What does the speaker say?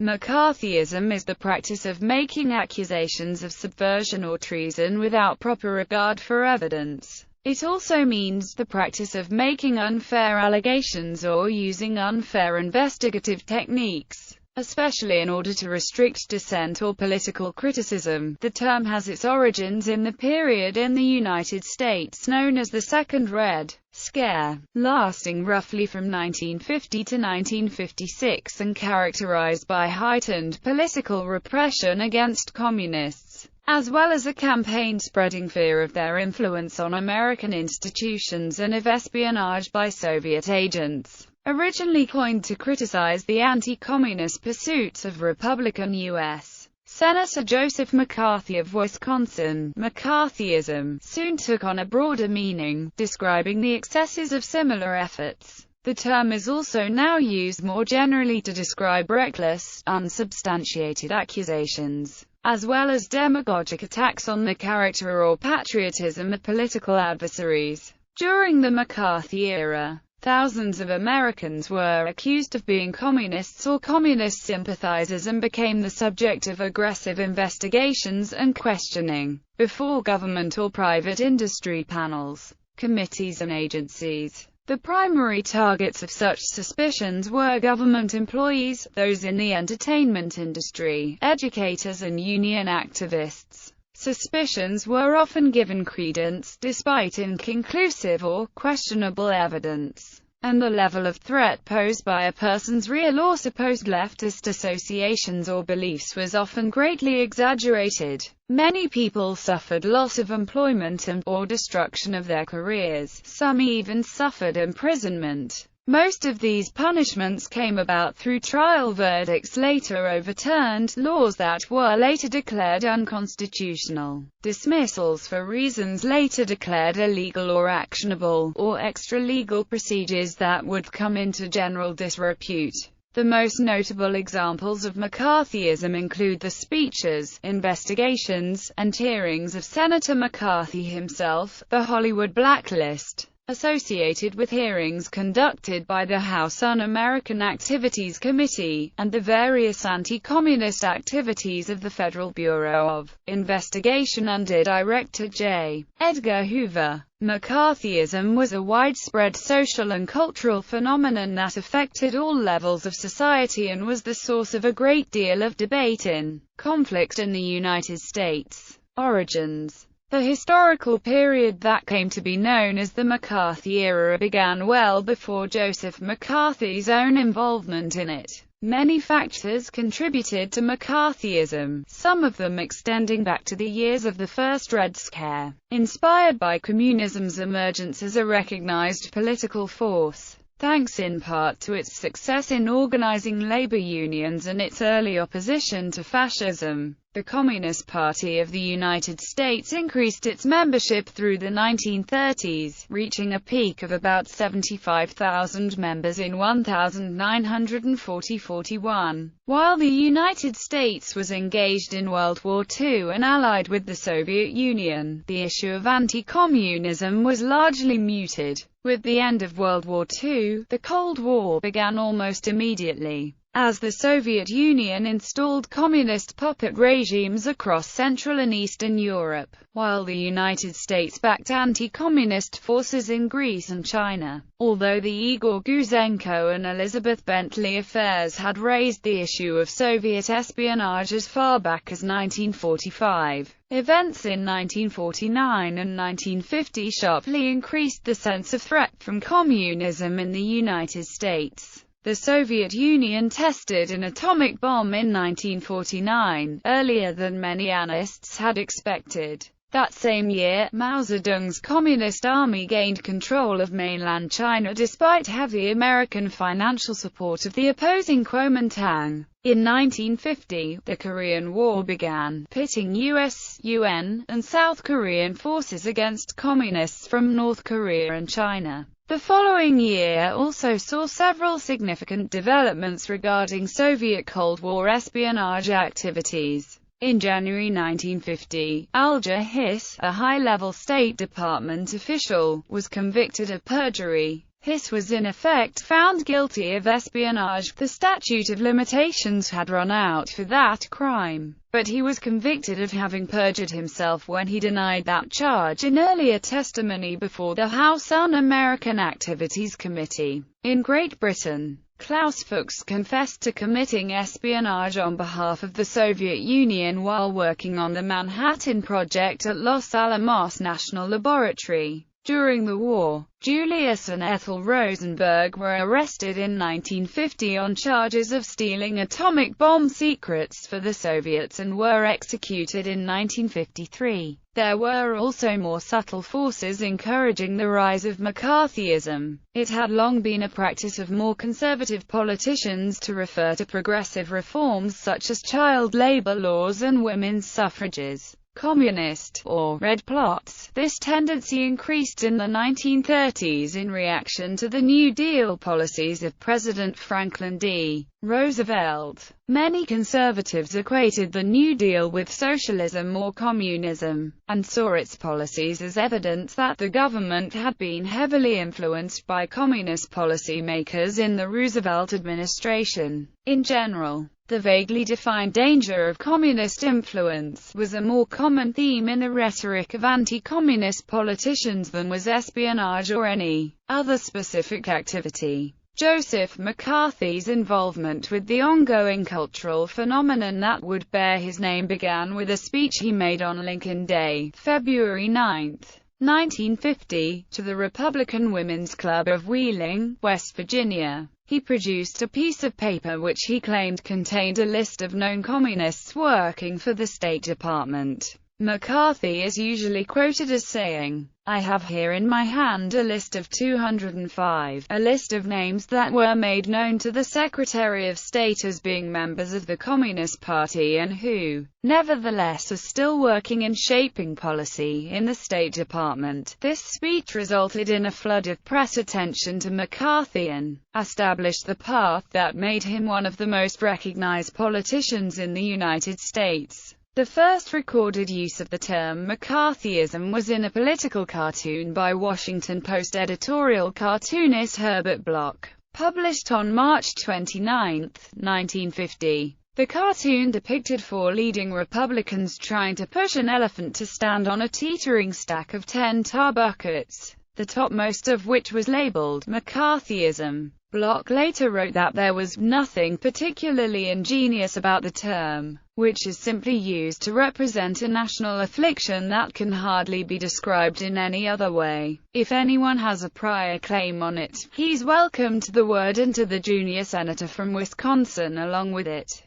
McCarthyism is the practice of making accusations of subversion or treason without proper regard for evidence. It also means the practice of making unfair allegations or using unfair investigative techniques, especially in order to restrict dissent or political criticism. The term has its origins in the period in the United States known as the Second Red Scare, lasting roughly from 1950 to 1956 and characterized by heightened political repression against communists, as well as a campaign spreading fear of their influence on American institutions and of espionage by Soviet agents. Originally coined to criticize the anti-communist pursuits of Republican U.S. Senator Joseph McCarthy of Wisconsin, McCarthyism soon took on a broader meaning, describing the excesses of similar efforts. The term is also now used more generally to describe reckless, unsubstantiated accusations, as well as demagogic attacks on the character or patriotism of political adversaries. During the McCarthy era, thousands of Americans were accused of being communists or communist sympathizers and became the subject of aggressive investigations and questioning before government or private industry panels, committees and agencies. The primary targets of such suspicions were government employees, those in the entertainment industry, educators and union activists. Suspicions were often given credence, despite inconclusive or questionable evidence, and the level of threat posed by a person's real or supposed leftist associations or beliefs was often greatly exaggerated. Many people suffered loss of employment or destruction of their careers. Some even suffered imprisonment. Most of these punishments came about through trial verdicts later overturned, laws that were later declared unconstitutional, dismissals for reasons later declared illegal or actionable, or extra-legal procedures that would come into general disrepute. The most notable examples of McCarthyism include the speeches, investigations, and hearings of Senator McCarthy himself, the Hollywood blacklist, associated with hearings conducted by the House Un-American Activities Committee, and the various anti-communist activities of the Federal Bureau of Investigation under Director J. Edgar Hoover. McCarthyism was a widespread social and cultural phenomenon that affected all levels of society and was the source of a great deal of debate and conflict in the United States. Origins. The historical period that came to be known as the McCarthy era began well before Joseph McCarthy's own involvement in it. Many factors contributed to McCarthyism, some of them extending back to the years of the First Red Scare. Inspired by communism's emergence as a recognized political force, thanks in part to its success in organizing labor unions and its early opposition to fascism, the Communist Party of the United States increased its membership through the 1930s, reaching a peak of about 75,000 members in 1940-41. While the United States was engaged in World War II and allied with the Soviet Union, the issue of anti-communism was largely muted. With the end of World War II, the Cold War began almost immediately, as the Soviet Union installed communist puppet regimes across Central and Eastern Europe, while the United States backed anti-communist forces in Greece and China. Although the Igor Gouzenko and Elizabeth Bentley affairs had raised the issue of Soviet espionage as far back as 1945, events in 1949 and 1950 sharply increased the sense of threat from communism in the United States. The Soviet Union tested an atomic bomb in 1949, earlier than many analysts had expected. That same year, Mao Zedong's Communist Army gained control of mainland China despite heavy American financial support of the opposing Kuomintang. In 1950, the Korean War began, pitting US, UN, and South Korean forces against communists from North Korea and China. The following year also saw several significant developments regarding Soviet Cold War espionage activities. In January 1950, Alger Hiss, a high-level State Department official, was convicted of perjury. Hiss was in effect found guilty of espionage. The statute of limitations had run out for that crime, but he was convicted of having perjured himself when he denied that charge in earlier testimony before the House Un-American Activities Committee. In Great Britain, Klaus Fuchs confessed to committing espionage on behalf of the Soviet Union while working on the Manhattan Project at Los Alamos National Laboratory. During the war, Julius and Ethel Rosenberg were arrested in 1950 on charges of stealing atomic bomb secrets for the Soviets and were executed in 1953. There were also more subtle forces encouraging the rise of McCarthyism. It had long been a practice of more conservative politicians to refer to progressive reforms such as child labor laws and women's suffrages communist, or red plots. This tendency increased in the 1930s in reaction to the New Deal policies of President Franklin D. Roosevelt. Many conservatives equated the New Deal with socialism or communism, and saw its policies as evidence that the government had been heavily influenced by communist policymakers in the Roosevelt administration. In general, the vaguely defined danger of communist influence was a more common theme in the rhetoric of anti-communist politicians than was espionage or any other specific activity. Joseph McCarthy's involvement with the ongoing cultural phenomenon that would bear his name began with a speech he made on Lincoln Day, February 9, 1950, to the Republican Women's Club of Wheeling, West Virginia. He produced a piece of paper which he claimed contained a list of known communists working for the State Department. McCarthy is usually quoted as saying, "I have here in my hand a list of 205, a list of names that were made known to the Secretary of State as being members of the Communist Party and who, nevertheless, are still working in shaping policy in the State Department." This speech resulted in a flood of press attention to McCarthy and established the path that made him one of the most recognized politicians in the United States. The first recorded use of the term McCarthyism was in a political cartoon by Washington Post editorial cartoonist Herbert Bloch, published on March 29, 1950. The cartoon depicted four leading Republicans trying to push an elephant to stand on a teetering stack of 10 tar buckets, the topmost of which was labeled McCarthyism. Bloch later wrote that there was nothing particularly ingenious about the term, which is simply used to represent a national affliction that can hardly be described in any other way. If anyone has a prior claim on it, he's welcome to the word and to the junior senator from Wisconsin along with it.